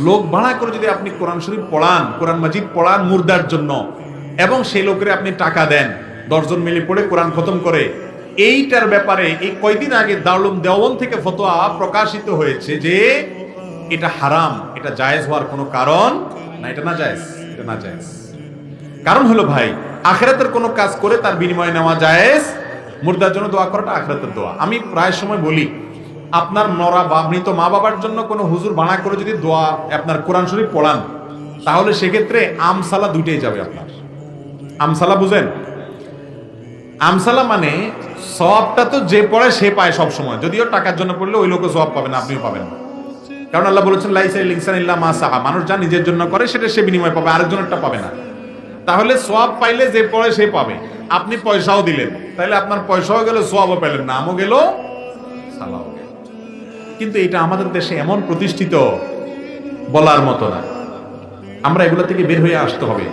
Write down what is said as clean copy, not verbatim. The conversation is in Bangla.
লোক ভাড়া করে যদি আপনি কোরআন শরীফ পড়ান, কোরআন মাজিদ পড়ান মুর্দার জন্য, এবং সেই লোকের আপনি টাকা দেন, 10 জন মিলে পড়ে কোরআন খতম করে, এইটার ব্যাপারে এই কয়দিন আগে দারুল দেওবন্দ থেকে ফতোয়া প্রকাশিত হয়েছে যে এটা হারাম, এটা জায়েজ হওয়ার কোনো কারণ না, এটা না জায়েজ, এটা না জায়েজ। কারণ হলো ভাই, আখিরাতের কোনো কাজ করে তার বিনিময়ে নেওয়া জায়েজ, মুর্দার জন্য দোয়া করাটা আখিরাতের দোয়া। আমি প্রায় সময় বলি, আপনার মরা বা মৃত মা বাবার জন্য কোনো হুজুর বানা করে যদি দোয়া আপনার কোরআন শরীফ পড়ান, তাহলে সেক্ষেত্রে আমসালা দুইটাই যাবে আপনার। আমসালা বুঝেন? আমসালা মানে সওয়াবটা তো যে পড়ে সে পায় সব সময়, যদিও টাকার জন্য পড়লে ওই লোকও সওয়াব পাবে না, আপনিও পাবেন না। কারণ আল্লাহ বলেছেন লাইসা লিল ইনসানি ইল্লা মা সাআ, মানুষ যা নিজের জন্য করে সেটা সে বিনিময় পাবে, আরেকজনেরটা পাবে না। তাহলে সওয়াব পাইলে যে পড়ে সে পাবে। আপনি পয়সাও দিলেন, তাহলে আপনার পয়সাও গেল, সওয়াবও পেলেন, নামও গেল, সালাও গেল। কিন্তু এটা আমাদের দেশে এমন প্রতিষ্ঠিত, বলার মতো না। আমরা এগুলো থেকে বের হয়ে আসতে হবে।